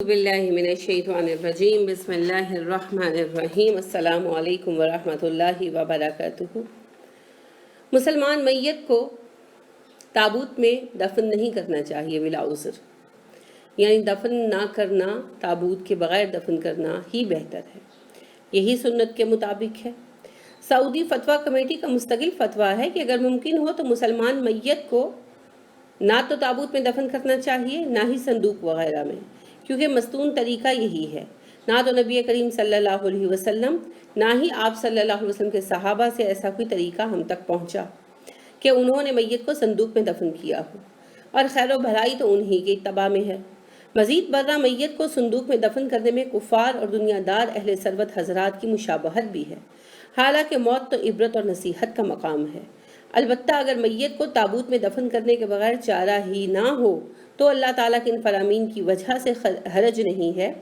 باللہ من الشیطان الرجیم بسم اللہ الرحمن الرحیم السلام علیکم ورحمۃ اللہ وبرکاتہ۔ مسلمان میت کو تابوت میں دفن نہیں کرنا چاہیے بلا عذر، یعنی دفن نہ کرنا، تابوت کے بغیر دفن کرنا ہی بہتر ہے، یہی سنت کے مطابق ہے۔ سعودی فتویٰ کمیٹی کا مستقل فتویٰ ہے کہ اگر ممکن ہو تو مسلمان میت کو نہ تو تابوت میں دفن کرنا چاہیے، نہ ہی صندوق وغیرہ میں، کیونکہ مستون طریقہ یہی ہے۔ نہ تو نبی کریم صلی اللہ علیہ وسلم نہ ہی آپ صلی اللہ علیہ وسلم کے صحابہ سے ایسا کوئی طریقہ ہم تک پہنچا کہ انہوں نے میت کو صندوق میں دفن کیا ہو، اور خیر و بھلائی تو انہی کے اتباع میں ہے۔ مزید برآں میت کو صندوق میں دفن کرنے میں کفار اور دنیا دار اہل ثروت حضرات کی مشابہت بھی ہے، حالانکہ موت تو عبرت اور نصیحت کا مقام ہے۔ البتہ اگر میت کو تابوت میں دفن کرنے کے بغیر چارہ ہی نہ ہو تو اللہ تعالیٰ کے ان فرامین کی وجہ سے حرج نہیں ہے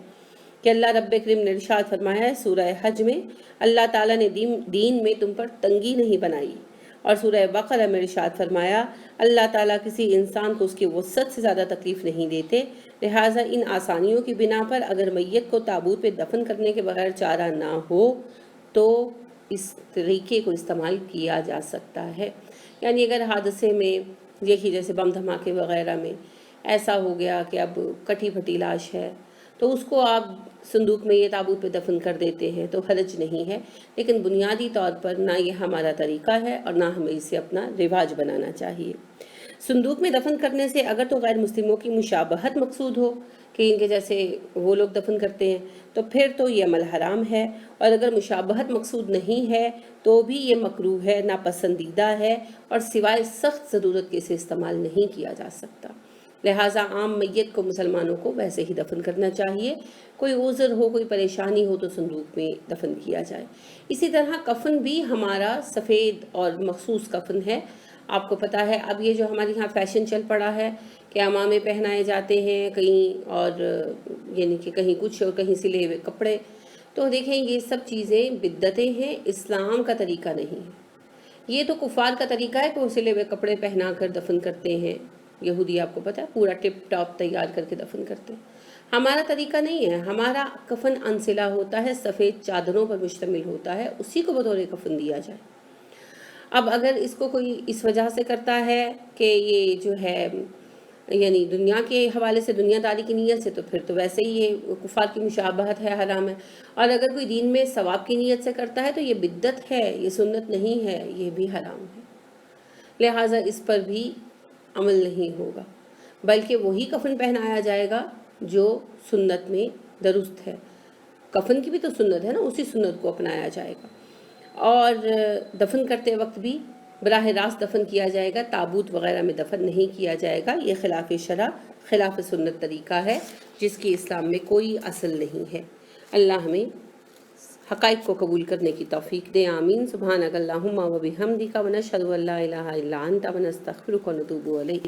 کہ اللہ رب کریم نے ارشاد فرمایا ہے سورہ حج میں، اللہ تعالیٰ نے دین میں تم پر تنگی نہیں بنائی، اور سورہ بقرہ میں ارشاد فرمایا اللہ تعالیٰ کسی انسان کو اس کی وسعت سے زیادہ تکلیف نہیں دیتے، لہٰذا ان آسانیوں کی بنا پر اگر میت کو تابوت پہ دفن کرنے کے بغیر چارہ نہ ہو تو اس طریقے کو استعمال کیا جا سکتا ہے۔ یعنی اگر حادثے میں یہی جیسے بم دھماکے وغیرہ میں ایسا ہو گیا کہ اب کٹی پھٹی لاش ہے تو اس کو آپ صندوق میں یہ تابوت پہ دفن کر دیتے ہیں تو حرج نہیں ہے، لیکن بنیادی طور پر نہ یہ ہمارا طریقہ ہے اور نہ ہمیں اسے اپنا رواج بنانا چاہیے۔ صندوق میں دفن کرنے سے اگر تو غیر مسلموں کی مشابہت مقصود ہو کہ ان کے جیسے وہ لوگ دفن کرتے ہیں تو پھر تو یہ عمل حرام ہے، اور اگر مشابہت مقصود نہیں ہے تو بھی یہ مکروہ ہے، ناپسندیدہ ہے، اور سوائے سخت ضرورت کے اسے استعمال نہیں کیا جا سکتا۔ لہٰذا عام میت کو مسلمانوں کو ویسے ہی دفن کرنا چاہیے، کوئی عذر ہو، کوئی پریشانی ہو تو صندوق میں دفن کیا جائے۔ اسی طرح کفن بھی ہمارا سفید اور مخصوص کفن ہے۔ آپ کو پتہ ہے اب یہ جو ہمارے یہاں فیشن چل پڑا ہے کہ عمامے پہنائے جاتے ہیں کہیں، اور یعنی کہ کہیں کچھ اور کہیں سلے ہوئے کپڑے، تو دیکھیں یہ سب چیزیں بدعتیں ہیں، اسلام کا طریقہ نہیں ہے۔ یہ تو کفار کا طریقہ ہے کہ وہ سلے ہوئے کپڑے پہنا کر دفن کرتے ہیں، یہودی آپ کو پتہ ہے پورا ٹپ ٹاپ تیار کر کے دفن کرتے ہیں۔ ہمارا طریقہ نہیں ہے، ہمارا کفن انسلا ہوتا ہے، سفید چادروں پر مشتمل ہوتا ہے، اسی کو بطور کفن دیا جائے۔ اب اگر اس کو کوئی اس وجہ سے کرتا ہے کہ یہ جو ہے یعنی دنیا کے حوالے سے، دنیا داری کی نیت سے، تو پھر تو ویسے ہی یہ کفار کی مشابہت ہے، حرام ہے، اور اگر کوئی دین میں ثواب کی نیت سے کرتا ہے تو یہ بدعت ہے، یہ سنت نہیں ہے، یہ بھی حرام ہے، لہٰذا اس پر بھی عمل نہیں ہوگا، بلکہ وہی کفن پہنایا جائے گا جو سنت میں درست ہے۔ کفن کی بھی تو سنت ہے نا، اسی سنت کو اپنایا جائے گا، اور دفن کرتے وقت بھی براہ راست دفن کیا جائے گا، تابوت وغیرہ میں دفن نہیں کیا جائے گا۔ یہ خلاف شرع، خلاف سنت طریقہ ہے جس کی اسلام میں کوئی اصل نہیں ہے۔ اللہ ہمیں حقائق کو قبول کرنے کی توفیق دے، آمین۔ سبحانک اللہم و بحمدک ونشہد ان لا الہ الا انت ونستغفرک ونتوب الیک۔